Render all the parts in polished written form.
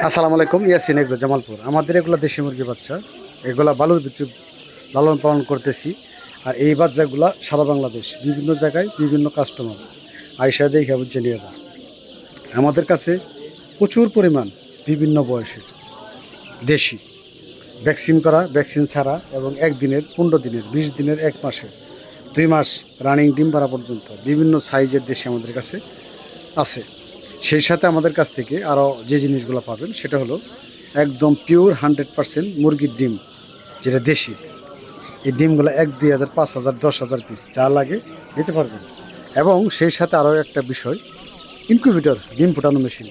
আসসালামু আলাইকুম, ইয়াসিন এগুলো জামালপুর। আমাদের এগুলো দেশি মুরগি বাচ্চা, এগুলা বালুর ভিতরে লালন পালন করতেছি। আর এই বাচ্চাগুলা সারা বাংলাদেশ বিভিন্ন জায়গায় বিভিন্ন কাস্টমার আইসা দেখে বুঝে নিয়ে যা। আমাদের কাছে প্রচুর পরিমাণ বিভিন্ন বয়সের দেশি ভ্যাকসিন করা, ভ্যাকসিন ছাড়া এবং একদিনের, 15 দিনের, 20 দিনের, 1 মাসের, 2 মাস রানিং ডিম পাড়া পর্যন্ত বিভিন্ন সাইজের দেশি আমাদের কাছে আছে। সেই সাথে আমাদের কাছ থেকে আরও যে জিনিসগুলো পাবেন সেটা হলো একদম পিওর 100% মুরগির ডিম, যেটা দেশি। এই ডিমগুলো 1, 2 হাজার, 5 হাজার, 10 হাজার পিস যা লাগে নিতে পারবেন। এবং সেই সাথে আরও একটা বিষয়, ইনকিউবেটর, ডিম ফোটানো মেশিন।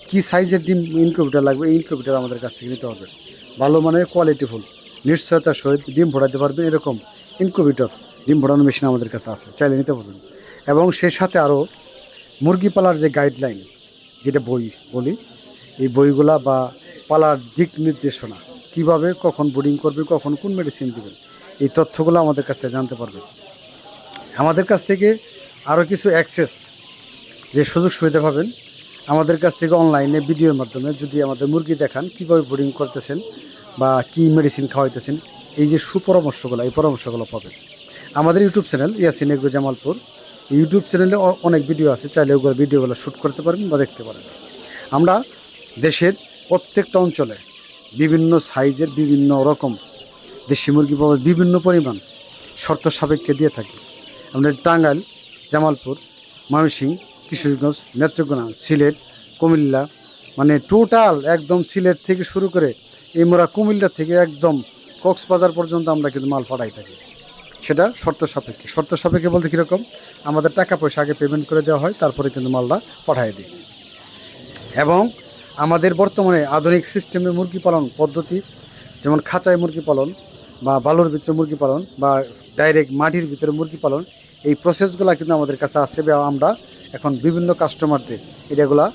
কী সাইজের ডিম ইনকিউবেটর লাগবে, এই ইনকিউবেটর আমাদের কাছ থেকে নিতে হবে। ভালো মানের কোয়ালিটিফুল, নিশ্চয়তার সহিত ডিম ফোটাতে পারবেন এরকম ইনকিউবেটর, ডিম ফোটানো মেশিন আমাদের কাছে আছে, চাইলে নিতে পারবেন। এবং সেই সাথে আরও মুরগি পালার যে গাইডলাইন, যেটা বই বলি, এই বইগুলা বা পালার দিক নির্দেশনা, কিভাবে কখন ব্রিডিং করবে, কখন কোন মেডিসিন দেবেন, এই তথ্যগুলো আমাদের কাছে জানতে পারবেন। আমাদের কাছ থেকে আরও কিছু অ্যাক্সেস, যে সুযোগ সুবিধা পাবেন আমাদের কাছ থেকে অনলাইনে ভিডিওর মাধ্যমে যদি আমাদের মুরগি দেখান কীভাবে ব্রিডিং করতেছেন বা কী মেডিসিন খাওয়াইতেছেন, এই যে সুপরামর্শগুলো, এই পরামর্শগুলো পাবেন। আমাদের YouTube channel Yasin agro Jamalpur, YouTube চ্যানেলে অনেক ভিডিও আছে, চাইলে ওগুলো ভিডিওগুলো শ্যুট করতে পারবেন বা দেখতে পারেন। আমরা দেশের প্রত্যেকটা অঞ্চলে বিভিন্ন সাইজের বিভিন্ন রকম দেশি মুরগি পাওয়া বিভিন্ন পরিমাণ শর্ত সাপেক্ষে দিয়ে থাকি। আমাদের টাঙ্গাইল, জামালপুর, ময়মনসিংহ, কিশোরগঞ্জ, নেত্রকোনা, সিলেট, কুমিল্লা, মানে টোটাল একদম সিলেট থেকে শুরু করে এই মোরা কুমিল্লা থেকে একদম কক্সবাজার পর্যন্ত আমরা কিন্তু মাল পাঠাই থাকি। সেটা শর্ত সাপেক্ষে। শর্ত সাপেক্ষে বলতে কীরকম, আমাদের টাকা পয়সা আগে পেমেন্ট করে দেওয়া হয়, তারপরে কিন্তু মালটা পাঠিয়ে দিই। এবং আমাদের বর্তমানে আধুনিক সিস্টেমে মুরগি পালন পদ্ধতি, যেমন খাঁচায় মুরগি পালন বা বালুর ভিতরে মুরগি পালন বা ডাইরেক্ট মাটির ভিতরে মুরগি পালন, এই প্রসেসগুলো কিন্তু আমাদের কাছে আছে। আমরা এখন বিভিন্ন কাস্টমারদের এগুলা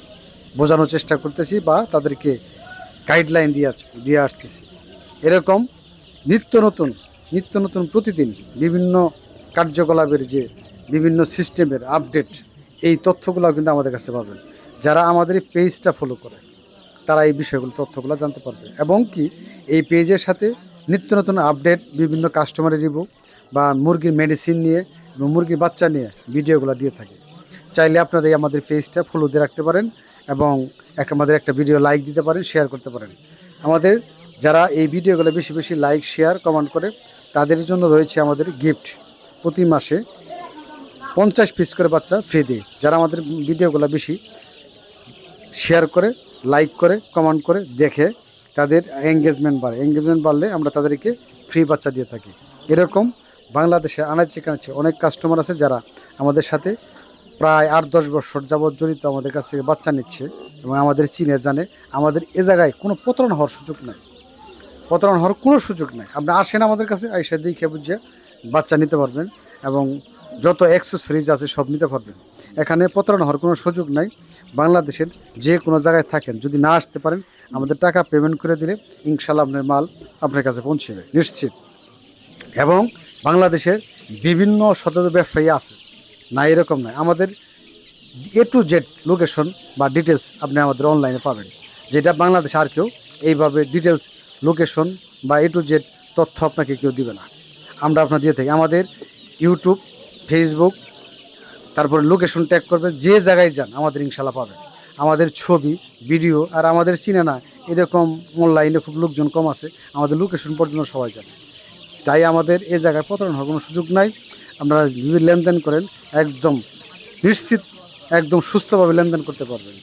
বোঝানোর চেষ্টা করতেছি বা তাদেরকে গাইডলাইন দিয়ে আসতেছি। এরকম নিত্য নতুন প্রতিদিন বিভিন্ন কার্যকলাপের যে বিভিন্ন সিস্টেমের আপডেট, এই তথ্যগুলো কিন্তু আমাদের কাছে পাবেন। যারা আমাদের এই পেজটা ফলো করে তারা এই বিষয়গুলো, তথ্যগুলো জানতে পারবে। এবং কি এই পেজের সাথে নিত্য নতুন আপডেট, বিভিন্ন কাস্টমারের রিভিউ বা মুরগির মেডিসিন নিয়ে এবং মুরগির বাচ্চা নিয়ে ভিডিওগুলো দিয়ে থাকে। চাইলে আপনারা এই আমাদের পেজটা ফলো দিয়ে রাখতে পারেন এবং আমাদের একটা ভিডিও লাইক দিতে পারেন, শেয়ার করতে পারেন। আমাদের যারা এই ভিডিওগুলো বেশি বেশি লাইক, শেয়ার, কমেন্ট করে তাদের জন্য রয়েছে আমাদের গিফট। প্রতি মাসে 50 পিস করে বাচ্চা ফ্রি দিই। যারা আমাদের ভিডিওগুলো বেশি শেয়ার করে, লাইক করে, কমেন্ট করে দেখে তাদের এঙ্গেজমেন্ট বাড়লে আমরা তাদেরকে ফ্রি বাচ্চা দিয়ে থাকি। এরকম বাংলাদেশে আনাচে কানাচে অনেক কাস্টমার আছে যারা আমাদের সাথে প্রায় 8-10 বছর যাবৎ জড়িত, আমাদের কাছ থেকে বাচ্চা নিচ্ছে এবং আমাদের চিনে জানে। আমাদের এ জায়গায় কোনো প্রতারণা হওয়ার সুযোগ নাই, প্রতারণা হওয়ার কোনো সুযোগ নাই। আপনি আসেন আমাদের কাছে, আইসা দেখে বুঝে বাচ্চা নিতে পারবেন এবং যত অ্যাক্সেসরিজ আছে সব নিতে পারবেন। এখানে প্রতারণা হওয়ার কোনো সুযোগ নাই। বাংলাদেশের যে কোনো জায়গায় থাকেন, যদি না আসতে পারেন আমাদের টাকা পেমেন্ট করে দিলে ইনশাল্লাহ আপনার মাল আপনার কাছে পৌঁছবে নিশ্চিত। এবং বাংলাদেশের বিভিন্ন শত ব্যবসায়ী আছে, না এরকম নয়। আমাদের A to Z লোকেশন বা ডিটেলস আপনি আমাদের অনলাইনে পাবেন, যেটা বাংলাদেশে আর কেউ এইভাবে ডিটেলস, লোকেশন বা A to Z তথ্য আপনাকে কেউ দিবে না। আমরা আপনার দিয়ে থাকি। আমাদের ইউটিউব, ফেসবুক, তারপরে লোকেশন ট্যাগ করবেন, যে জায়গায় যান আমাদের ইনশাল্লাহ পাবেন। আমাদের ছবি, ভিডিও, আর আমাদের চিনে না এরকম অনলাইনে খুব লোকজন কম আছে, আমাদের লোকেশন পর্যন্ত সবাই জানে। তাই আমাদের এ জায়গায় প্রতারণা হওয়ার কোনো সুযোগ নাই। আপনারা যদি লেনদেন করেন একদম নিশ্চিত, একদম সুস্থভাবে লেনদেন করতে পারবেন।